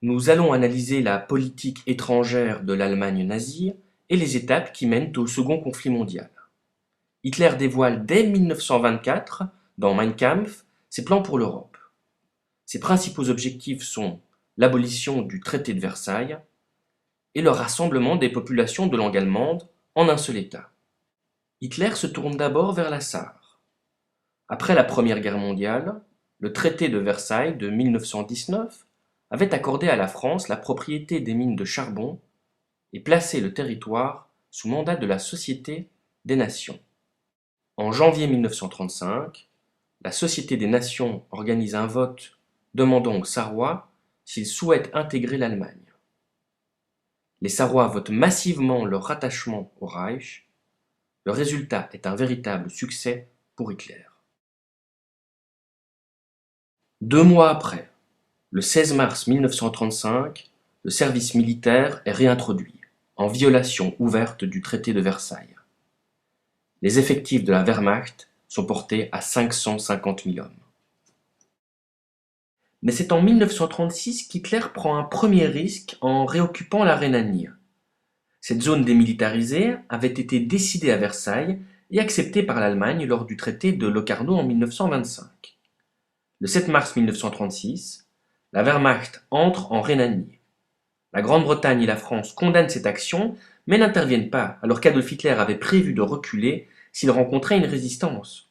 Nous allons analyser la politique étrangère de l'Allemagne nazie et les étapes qui mènent au Second conflit mondial. Hitler dévoile dès 1924, dans Mein Kampf, ses plans pour l'Europe. Ses principaux objectifs sont l'abolition du traité de Versailles et le rassemblement des populations de langue allemande en un seul État. Hitler se tourne d'abord vers la Sarre. Après la Première Guerre mondiale, le traité de Versailles de 1919 avait accordé à la France la propriété des mines de charbon et placé le territoire sous mandat de la Société des Nations. En janvier 1935, la Société des Nations organise un vote demandant aux Sarrois s'ils souhaitent intégrer l'Allemagne. Les Sarrois votent massivement leur rattachement au Reich. Le résultat est un véritable succès pour Hitler. 2 mois après, le 16 mars 1935, le service militaire est réintroduit, en violation ouverte du traité de Versailles. Les effectifs de la Wehrmacht sont portés à 550 000 hommes. Mais c'est en 1936 qu'Hitler prend un premier risque en réoccupant la Rhénanie. Cette zone démilitarisée avait été décidée à Versailles et acceptée par l'Allemagne lors du traité de Locarno en 1925. Le 7 mars 1936, la Wehrmacht entre en Rhénanie. La Grande-Bretagne et la France condamnent cette action, mais n'interviennent pas, alors qu'Adolf Hitler avait prévu de reculer s'il rencontrait une résistance.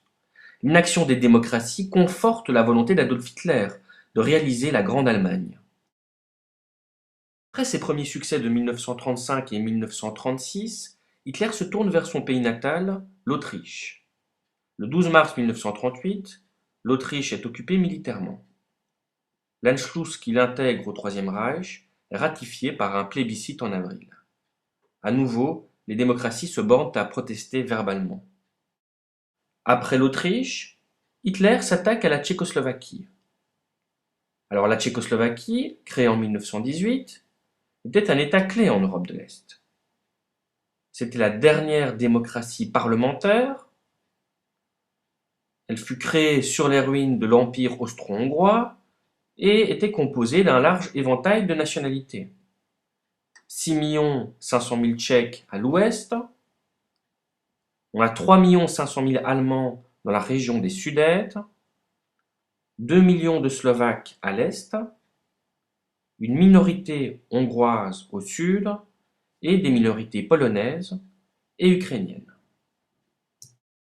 L'inaction des démocraties conforte la volonté d'Adolf Hitler de réaliser la Grande Allemagne. Après ses premiers succès de 1935 et 1936, Hitler se tourne vers son pays natal, l'Autriche. Le 12 mars 1938, l'Autriche est occupée militairement. L'Anschluss qui l'intègre au Troisième Reich est ratifié par un plébiscite en avril. À nouveau, les démocraties se bornent à protester verbalement. Après l'Autriche, Hitler s'attaque à la Tchécoslovaquie. Alors la Tchécoslovaquie, créée en 1918, était un État clé en Europe de l'Est. C'était la dernière démocratie parlementaire. Elle fut créée sur les ruines de l'Empire austro-hongrois et était composée d'un large éventail de nationalités. 6 500 000 Tchèques à l'ouest, on a 3 500 000 Allemands dans la région des Sudètes, 2 millions de Slovaques à l'est, une minorité hongroise au sud et des minorités polonaises et ukrainiennes.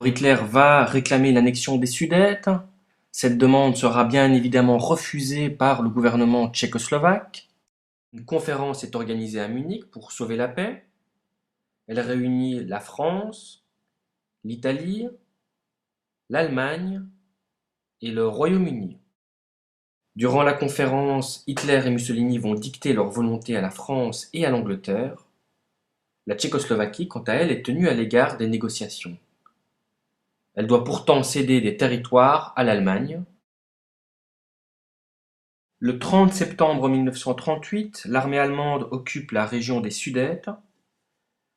Hitler va réclamer l'annexion des Sudètes. Cette demande sera bien évidemment refusée par le gouvernement tchécoslovaque. Une conférence est organisée à Munich pour sauver la paix. Elle réunit la France, l'Italie, l'Allemagne et le Royaume-Uni. Durant la conférence, Hitler et Mussolini vont dicter leur volonté à la France et à l'Angleterre. La Tchécoslovaquie, quant à elle, est tenue à l'égard des négociations. Elle doit pourtant céder des territoires à l'Allemagne. Le 30 septembre 1938, l'armée allemande occupe la région des Sudètes.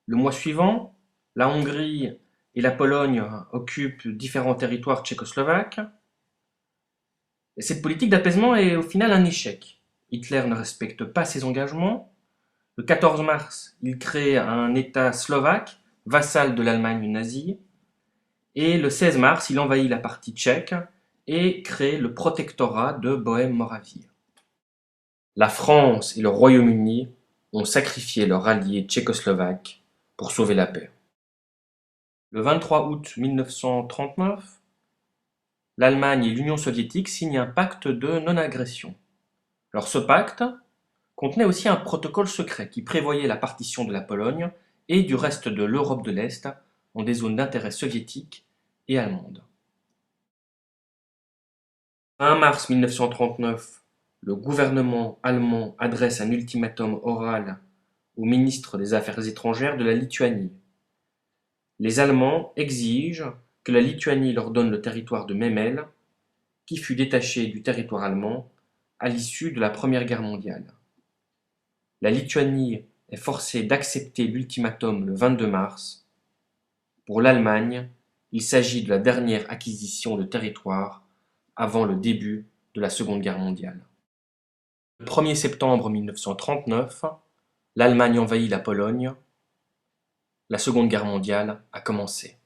Le mois suivant, la Hongrie et la Pologne occupent différents territoires tchécoslovaques. Et cette politique d'apaisement est au final un échec. Hitler ne respecte pas ses engagements. Le 14 mars, il crée un État slovaque, vassal de l'Allemagne nazie. Et le 16 mars, il envahit la partie tchèque et crée le protectorat de Bohême-Moravie. La France et le Royaume-Uni ont sacrifié leur allié tchécoslovaque pour sauver la paix. Le 23 août 1939, l'Allemagne et l'Union soviétique signent un pacte de non-agression. Alors ce pacte contenait aussi un protocole secret qui prévoyait la partition de la Pologne et du reste de l'Europe de l'Est en des zones d'intérêt soviétique et allemande. 1 mars 1939, le gouvernement allemand adresse un ultimatum oral au ministre des Affaires étrangères de la Lituanie. Les Allemands exigent que la Lituanie leur donne le territoire de Memel, qui fut détaché du territoire allemand à l'issue de la Première Guerre mondiale. La Lituanie est forcée d'accepter l'ultimatum le 22 mars. Pour l'Allemagne, il s'agit de la dernière acquisition de territoire avant le début de la Seconde Guerre mondiale. Le 1er septembre 1939, l'Allemagne envahit la Pologne. La Seconde Guerre mondiale a commencé.